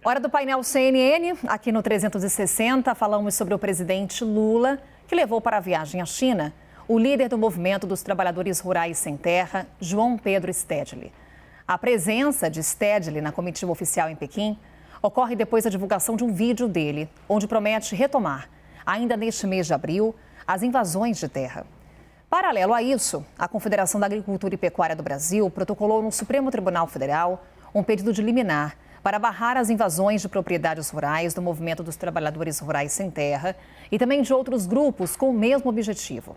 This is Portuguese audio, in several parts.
Hora do painel CNN, aqui no 360, falamos sobre o presidente Lula, que levou para a viagem à China o líder do Movimento dos Trabalhadores Rurais Sem Terra, João Pedro Stedley. A presença de Stedley na comitiva oficial em Pequim ocorre depois da divulgação de um vídeo dele, onde promete retomar, ainda neste mês de abril, as invasões de terra. Paralelo a isso, a Confederação da Agricultura e Pecuária do Brasil protocolou no Supremo Tribunal Federal um pedido de liminar para barrar as invasões de propriedades rurais do Movimento dos Trabalhadores Rurais Sem Terra e também de outros grupos com o mesmo objetivo.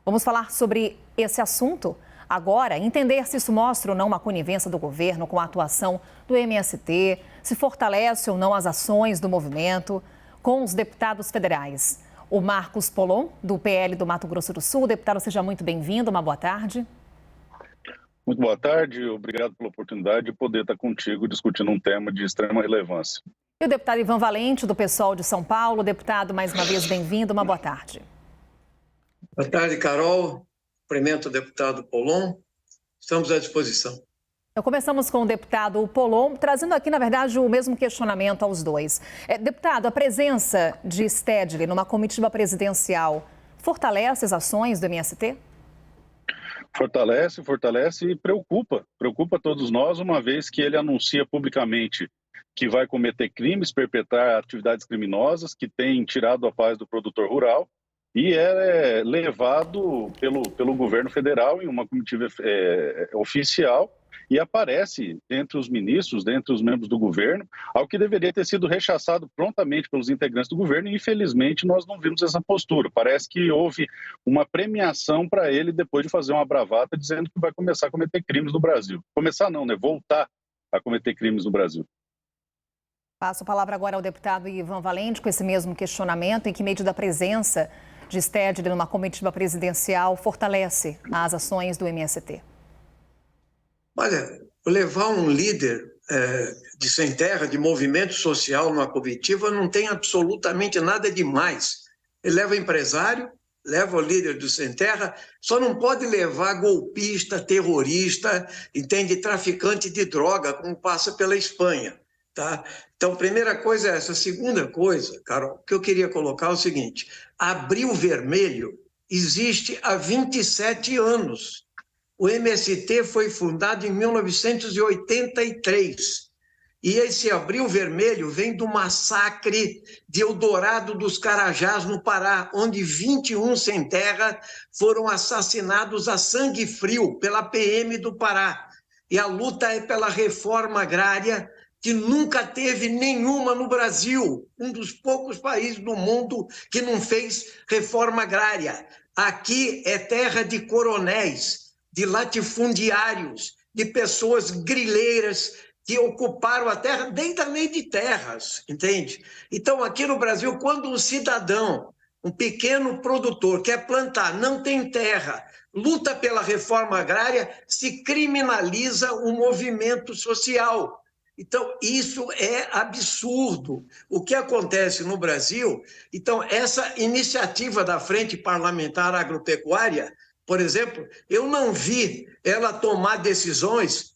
Vamos falar sobre esse assunto agora, entender se isso mostra ou não uma conivência do governo com a atuação do MST, se fortalece ou não as ações do movimento, com os deputados federais. O Marcos Polon, do PL do Mato Grosso do Sul. Deputado, seja muito bem-vindo, uma boa tarde. Muito boa tarde, obrigado pela oportunidade de poder estar contigo discutindo um tema de extrema relevância. E o deputado Ivan Valente, do PSOL de São Paulo. Deputado, mais uma vez bem-vindo, uma boa tarde. Boa tarde, Carol. Cumprimento o deputado Polon. Estamos à disposição. Então, começamos com o deputado Polon, trazendo aqui, na verdade, o mesmo questionamento aos dois. Deputado, a presença de Stedley numa comitiva presidencial fortalece as ações do MST? Fortalece e preocupa todos nós, uma vez que ele anuncia publicamente que vai cometer crimes, perpetrar atividades criminosas, que tem tirado a paz do produtor rural e é levado pelo governo federal em uma comitiva oficial e aparece entre os ministros, dentre os membros do governo, algo que deveria ter sido rechaçado prontamente pelos integrantes do governo e, infelizmente, nós não vimos essa postura. Parece que houve uma premiação para ele depois de fazer uma bravata dizendo que vai começar a cometer crimes no Brasil. Começar não, né? Voltar a cometer crimes no Brasil. Passo a palavra agora ao deputado Ivan Valente com esse mesmo questionamento. Em que medida a presença de Stedley numa comitiva presidencial fortalece as ações do MST? Olha, levar um líder de sem terra, de movimento social numa comitiva não tem absolutamente nada demais. Ele leva empresário, leva o líder do sem terra, só não pode levar golpista, terrorista, entende, traficante de droga, como passa pela Espanha. Tá? Então, primeira coisa é essa. Segunda coisa, Carol, que eu queria colocar é o seguinte: Abril Vermelho existe há 27 anos. O MST foi fundado em 1983. E esse Abril Vermelho vem do massacre de Eldorado dos Carajás, no Pará, onde 21 sem terra foram assassinados a sangue frio pela PM do Pará. E a luta é pela reforma agrária, que nunca teve nenhuma no Brasil, um dos poucos países do mundo que não fez reforma agrária. Aqui é terra de coronéis, de latifundiários, de pessoas grileiras que ocuparam a terra desde a lei de terras, entende? Então, aqui no Brasil, quando um cidadão, um pequeno produtor, quer plantar, não tem terra, luta pela reforma agrária, se criminaliza o movimento social. Então, isso é absurdo. O que acontece no Brasil, então, essa iniciativa da Frente Parlamentar Agropecuária, por exemplo, eu não vi ela tomar decisões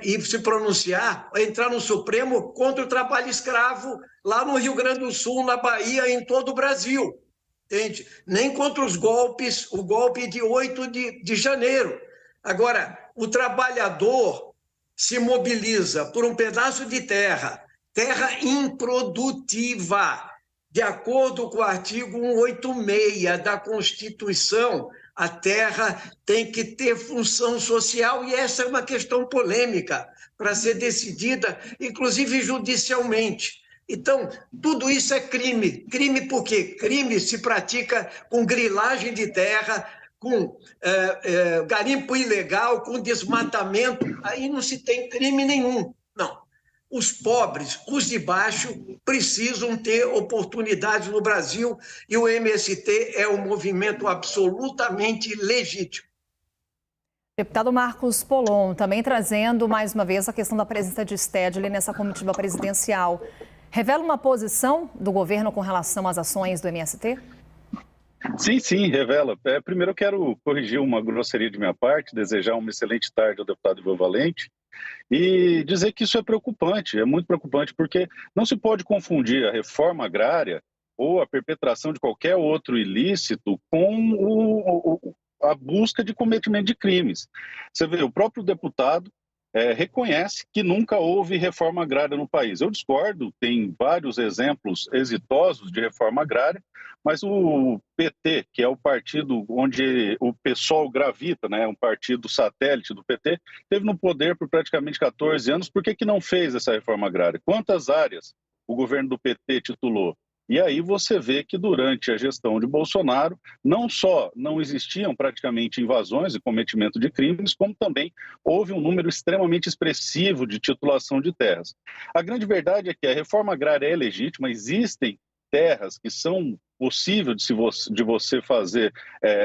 e se pronunciar, entrar no Supremo contra o trabalho escravo lá no Rio Grande do Sul, na Bahia, em todo o Brasil. Entende? Nem contra os golpes, o golpe de 8 de janeiro. Agora, o trabalhador se mobiliza por um pedaço de terra, terra improdutiva, de acordo com o artigo 186 da Constituição, a terra tem que ter função social e essa é uma questão polêmica para ser decidida, inclusive judicialmente. Então, tudo isso é crime. Crime por quê? Crime se pratica com grilagem de terra, com garimpo ilegal, com desmatamento, aí não se tem crime nenhum. Não. Os pobres, os de baixo, precisam ter oportunidades no Brasil e o MST é um movimento absolutamente legítimo. Deputado Marcos Polon, também trazendo mais uma vez a questão da presença de Stedley nessa comitiva presidencial. Revela uma posição do governo com relação às ações do MST? Sim, revela. Primeiro eu quero corrigir uma grosseria de minha parte, desejar uma excelente tarde ao deputado Ivan Valente. e dizer que isso é preocupante, é muito preocupante, porque não se pode confundir a reforma agrária ou a perpetração de qualquer outro ilícito com a busca de cometimento de crimes. Você vê, o próprio deputado reconhece que nunca houve reforma agrária no país. Eu discordo, tem vários exemplos exitosos de reforma agrária, mas o PT, que é o partido onde o PSOL gravita, né, um partido satélite do PT, esteve no poder por praticamente 14 anos. Por que não fez essa reforma agrária? Quantas áreas o governo do PT titulou? E aí você vê que durante a gestão de Bolsonaro, não só não existiam praticamente invasões e cometimento de crimes, como também houve um número extremamente expressivo de titulação de terras. A grande verdade é que a reforma agrária é legítima, existem terras que são possíveis de você fazer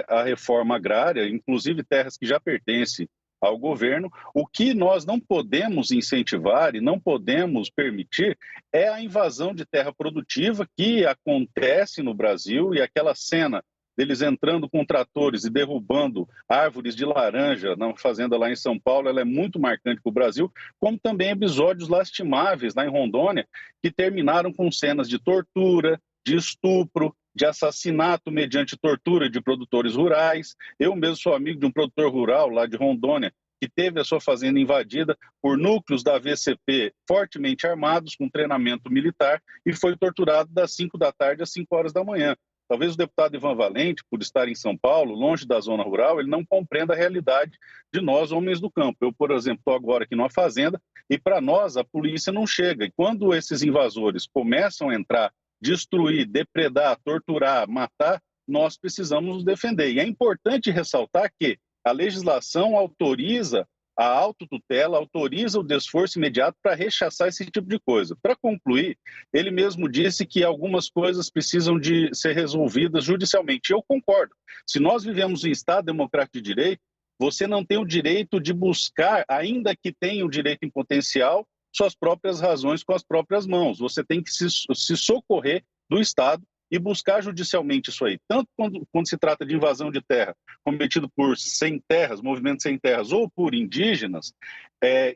a reforma agrária, inclusive terras que já pertencem ao governo. O que nós não podemos incentivar e não podemos permitir é a invasão de terra produtiva que acontece no Brasil, e aquela cena deles entrando com tratores e derrubando árvores de laranja na fazenda lá em São Paulo, ela é muito marcante para o Brasil, como também episódios lastimáveis lá em Rondônia, que terminaram com cenas de tortura, de estupro, de assassinato mediante tortura de produtores rurais. Eu mesmo sou amigo de um produtor rural lá de Rondônia, que teve a sua fazenda invadida por núcleos da VCP fortemente armados, com treinamento militar, e foi torturado das 5 da tarde às 5 horas da manhã. Talvez o deputado Ivan Valente, por estar em São Paulo, longe da zona rural, ele não compreenda a realidade de nós, homens do campo. Eu, por exemplo, estou agora aqui numa fazenda, e para nós a polícia não chega. E quando esses invasores começam a entrar, destruir, depredar, torturar, matar, nós precisamos nos defender. E é importante ressaltar que a legislação autoriza a autotutela, autoriza o desforço imediato para rechaçar esse tipo de coisa. Para concluir, ele mesmo disse que algumas coisas precisam de ser resolvidas judicialmente. Eu concordo. Se nós vivemos em Estado democrático de direito, você não tem o direito de buscar, ainda que tenha o direito em potencial, suas próprias razões com as próprias mãos. Você tem que se socorrer do Estado e buscar judicialmente isso aí. Tanto quando se trata de invasão de terra cometido por sem terras, movimento sem terras, ou por indígenas,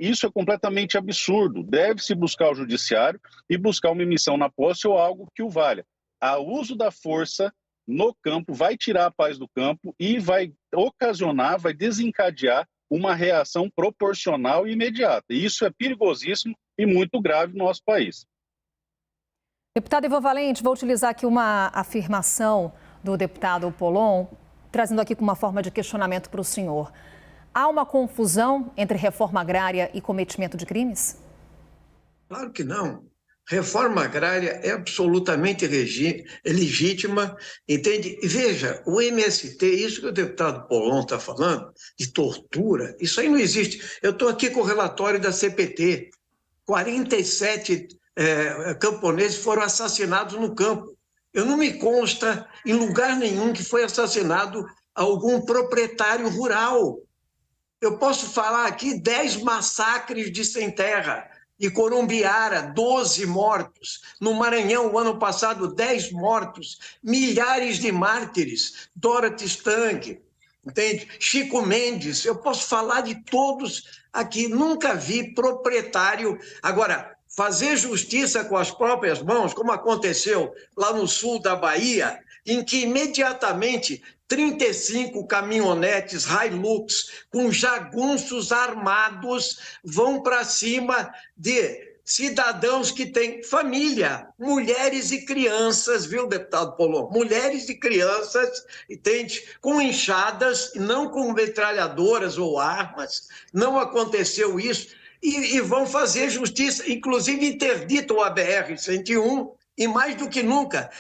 isso é completamente absurdo. Deve-se buscar o judiciário e buscar uma emissão na posse ou algo que o valha. O uso da força no campo vai tirar a paz do campo e vai ocasionar, vai desencadear uma reação proporcional e imediata. E isso é perigosíssimo e muito grave no nosso país. Deputado Ivan Valente, vou utilizar aqui uma afirmação do deputado Polon, trazendo aqui com uma forma de questionamento para o senhor. Há uma confusão entre reforma agrária e cometimento de crimes? Claro que não. Reforma agrária é absolutamente legítima, entende? E veja, o MST, isso que o deputado Polon está falando, de tortura, isso aí não existe. Eu estou aqui com o relatório da CPT, 47 camponeses foram assassinados no campo. Eu não me consta em lugar nenhum que foi assassinado algum proprietário rural. Eu posso falar aqui 10 massacres de sem terra. De Corumbiara, 12 mortos. No Maranhão, o ano passado, 10 mortos. Milhares de mártires. Dorothy Stang, entende? Chico Mendes. Eu posso falar de todos aqui. Nunca vi proprietário. Agora, fazer justiça com as próprias mãos, como aconteceu lá no sul da Bahia, em que imediatamente 35 caminhonetes Hilux com jagunços armados vão para cima de cidadãos que têm família, mulheres e crianças, viu, deputado Polon? Mulheres e crianças, entende? Com enxadas, não com metralhadoras ou armas, não aconteceu isso. E vão fazer justiça, inclusive interditam a BR-101, e mais do que nunca,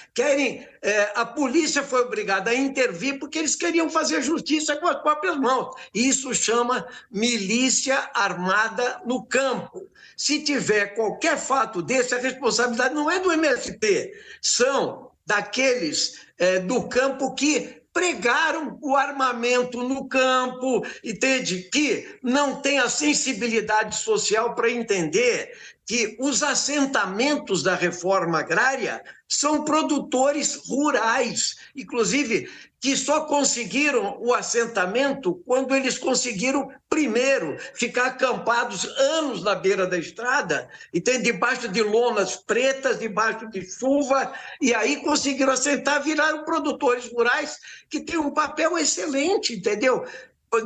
a polícia foi obrigada a intervir porque eles queriam fazer justiça com as próprias mãos. Isso chama milícia armada no campo. Se tiver qualquer fato desse, a responsabilidade não é do MST, são daqueles do campo que pregaram o armamento no campo, entende? Que não tem a sensibilidade social para entender que os assentamentos da reforma agrária são produtores rurais, inclusive que só conseguiram o assentamento quando eles conseguiram Primeiro, ficar acampados anos na beira da estrada, debaixo de lonas pretas, debaixo de chuva, e aí conseguiram assentar, viraram produtores rurais que têm um papel excelente, entendeu?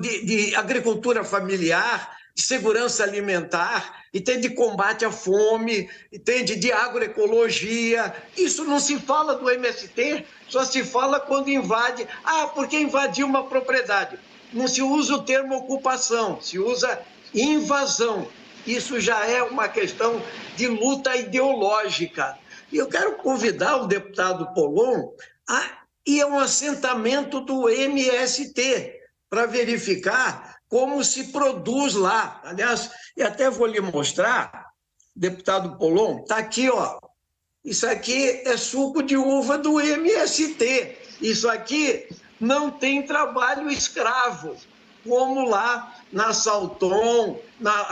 De agricultura familiar, de segurança alimentar, de combate à fome, de agroecologia. Isso não se fala do MST, só se fala quando invade. Porque invadiu uma propriedade. Não se usa o termo ocupação, se usa invasão. Isso já é uma questão de luta ideológica. E eu quero convidar o deputado Polon a ir a um assentamento do MST para verificar como se produz lá. Aliás, e até vou lhe mostrar, deputado Polon, está aqui, ó. Isso aqui é suco de uva do MST. Isso aqui não tem trabalho escravo, como lá na Salton, na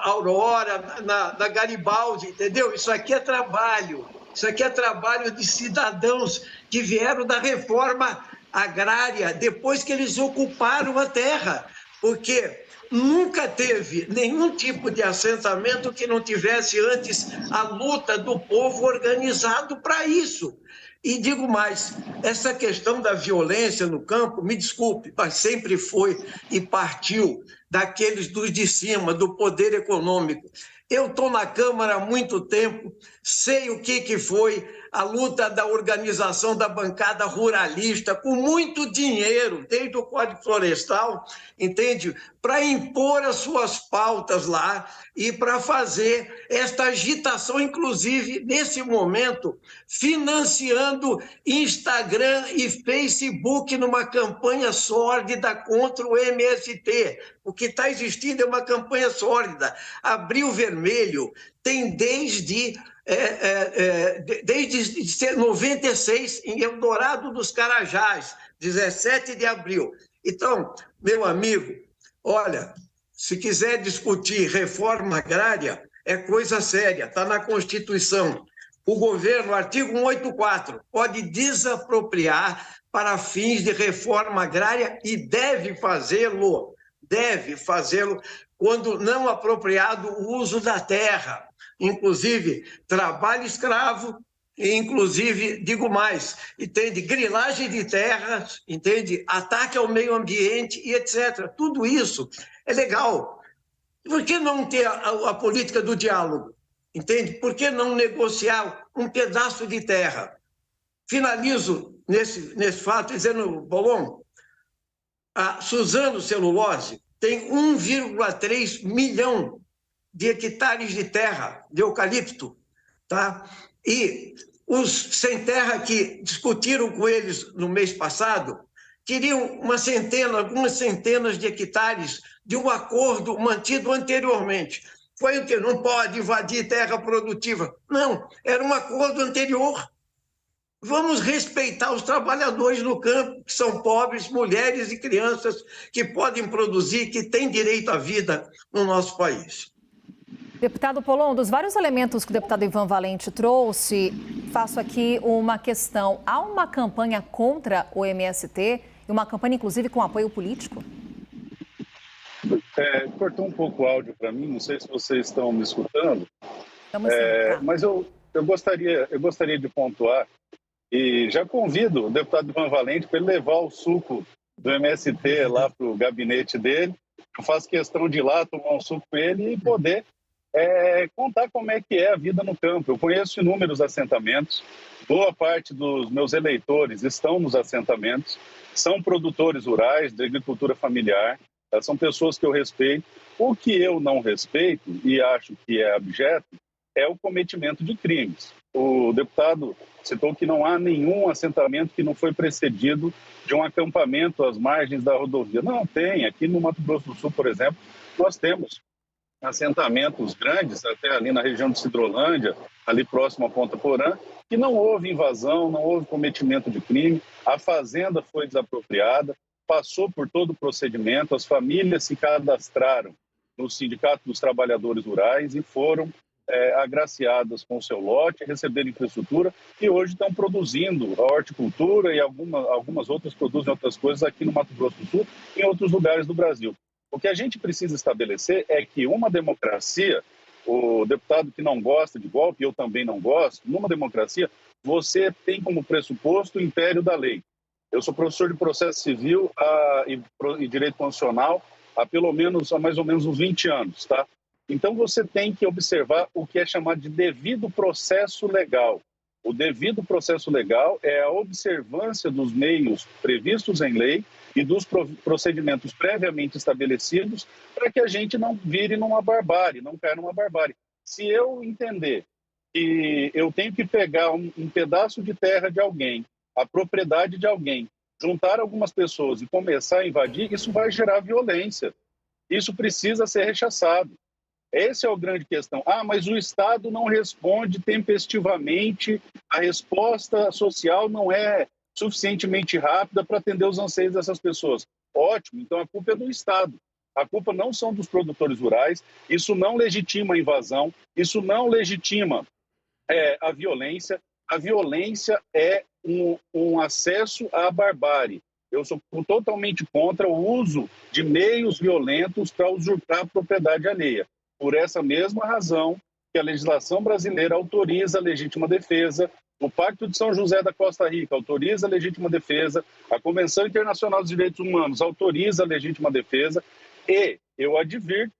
Aurora, na Garibaldi, entendeu? Isso aqui é trabalho. Isso aqui é trabalho de cidadãos que vieram da reforma agrária depois que eles ocuparam a terra, porque nunca teve nenhum tipo de assentamento que não tivesse antes a luta do povo organizado para isso. E digo mais, essa questão da violência no campo, me desculpe, mas sempre foi e partiu daqueles dos de cima, do poder econômico. Eu estou na Câmara há muito tempo, sei o que foi a luta da organização da bancada ruralista, com muito dinheiro, desde o Código Florestal, entende? Para impor as suas pautas lá e para fazer esta agitação, inclusive, nesse momento, financiando Instagram e Facebook numa campanha sórdida contra o MST. O que está existindo é uma campanha sórdida. Abril Vermelho tem desde 96, em Eldorado dos Carajás, 17 de abril. Então, meu amigo, olha, se quiser discutir reforma agrária, é coisa séria, está na Constituição. O governo, artigo 184, pode desapropriar para fins de reforma agrária e deve fazê-lo quando não apropriado o uso da terra, inclusive trabalho escravo, e inclusive, digo mais, grilagem de terras, ataque ao meio ambiente e etc. Tudo isso é legal. Por que não ter a política do diálogo? Por que não negociar um pedaço de terra? Finalizo nesse fato dizendo, Polon, a Suzano Celulose tem 1,3 milhão de hectares de terra, de eucalipto, tá? E os sem terra que discutiram com eles no mês passado queriam algumas centenas de hectares de um acordo mantido anteriormente. Foi o que? Não pode invadir terra produtiva. Não, era um acordo anterior. Vamos respeitar os trabalhadores no campo, que são pobres, mulheres e crianças que podem produzir, que têm direito à vida no nosso país. Deputado Polon, dos vários elementos que o deputado Ivan Valente trouxe, faço aqui uma questão. Há uma campanha contra o MST e uma campanha, inclusive, com apoio político? Cortou um pouco o áudio para mim, não sei se vocês estão me escutando. Estamos sim, tá. Mas eu gostaria de pontuar, e já convido o deputado Ivan Valente para ele levar o suco do MST lá para o gabinete dele. Eu faço questão de ir lá tomar um suco com ele e poder contar como é que é a vida no campo. Eu conheço inúmeros assentamentos, boa parte dos meus eleitores estão nos assentamentos, são produtores rurais de agricultura familiar, são pessoas que eu respeito. O que eu não respeito e acho que é abjeto é o cometimento de crimes. O deputado citou que não há nenhum assentamento que não foi precedido de um acampamento às margens da rodovia. Não, tem. Aqui no Mato Grosso do Sul, por exemplo, nós temos assentamentos grandes, até ali na região de Sidrolândia, ali próximo à Ponta Porã, que não houve invasão, não houve cometimento de crime, a fazenda foi desapropriada, passou por todo o procedimento, as famílias se cadastraram no Sindicato dos Trabalhadores Rurais e foram agraciadas com o seu lote, receberam infraestrutura e hoje estão produzindo a horticultura e algumas outras produzem outras coisas aqui no Mato Grosso do Sul e em outros lugares do Brasil. O que a gente precisa estabelecer é que uma democracia, o deputado que não gosta de golpe, eu também não gosto, numa democracia, você tem como pressuposto o império da lei. Eu sou professor de processo civil e direito constitucional há mais ou menos uns 20 anos, tá? Então você tem que observar o que é chamado de devido processo legal. O devido processo legal é a observância dos meios previstos em lei e dos procedimentos previamente estabelecidos para que a gente não vire numa barbárie, não caia numa barbárie. Se eu entender que eu tenho que pegar um pedaço de terra de alguém, a propriedade de alguém, juntar algumas pessoas e começar a invadir, isso vai gerar violência. Isso precisa ser rechaçado. Essa é a grande questão. Mas o Estado não responde tempestivamente, a resposta social não é suficientemente rápida para atender os anseios dessas pessoas. Ótimo, então a culpa é do Estado. A culpa não são dos produtores rurais, isso não legitima a invasão, isso não legitima a violência. A violência é um acesso à barbárie. Eu sou totalmente contra o uso de meios violentos para usurpar a propriedade alheia. Por essa mesma razão que a legislação brasileira autoriza a legítima defesa, o Pacto de São José da Costa Rica autoriza a legítima defesa, a Convenção Internacional dos Direitos Humanos autoriza a legítima defesa, e eu advirto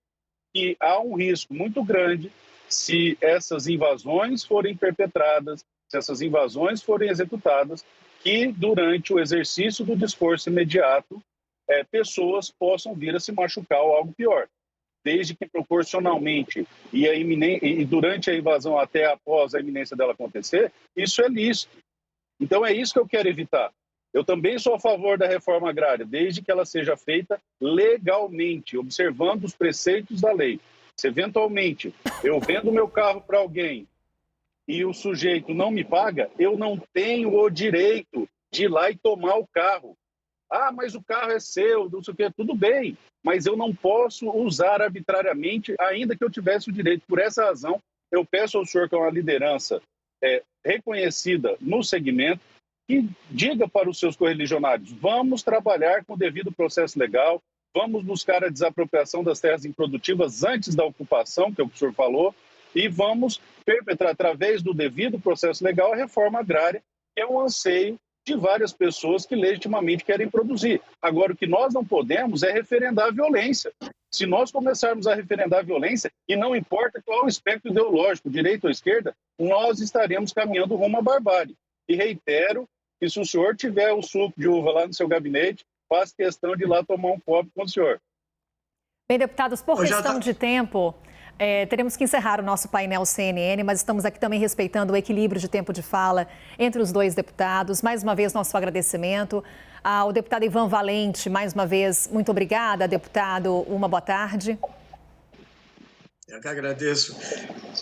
que há um risco muito grande se essas invasões forem perpetradas, se essas invasões forem executadas, que durante o exercício do desforço imediato, pessoas possam vir a se machucar ou algo pior. Desde que proporcionalmente e durante a invasão até após a iminência dela acontecer, isso é lícito. Então é isso que eu quero evitar. Eu também sou a favor da reforma agrária, desde que ela seja feita legalmente, observando os preceitos da lei. Se eventualmente eu vendo meu carro para alguém e o sujeito não me paga, eu não tenho o direito de ir lá e tomar o carro. Mas o carro é seu, não sei o quê, tudo bem, mas eu não posso usar arbitrariamente, ainda que eu tivesse o direito. Por essa razão, eu peço ao senhor, que é uma liderança reconhecida no segmento, que diga para os seus correligionários: vamos trabalhar com o devido processo legal, vamos buscar a desapropriação das terras improdutivas antes da ocupação, que é o que o senhor falou, e vamos perpetrar, através do devido processo legal, a reforma agrária, que é um anseio de várias pessoas que legitimamente querem produzir. Agora, o que nós não podemos é referendar a violência. Se nós começarmos a referendar a violência, e não importa qual é o espectro ideológico, direita ou esquerda, nós estaremos caminhando rumo à barbárie. E reitero que, se o senhor tiver o suco de uva lá no seu gabinete, faça questão de ir lá tomar um copo com o senhor. Bem, deputados, por questão de tempo, teremos que encerrar o nosso painel CNN, mas estamos aqui também respeitando o equilíbrio de tempo de fala entre os dois deputados. Mais uma vez, nosso agradecimento ao deputado Ivan Valente. Mais uma vez, muito obrigada, deputado. Uma boa tarde. Eu que agradeço.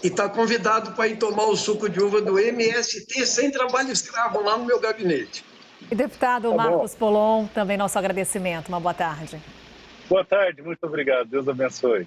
E está convidado para ir tomar o suco de uva do MST sem trabalho escravo lá no meu gabinete. E deputado Marcos Polon, também nosso agradecimento. Uma boa tarde. Boa tarde, muito obrigado. Deus abençoe.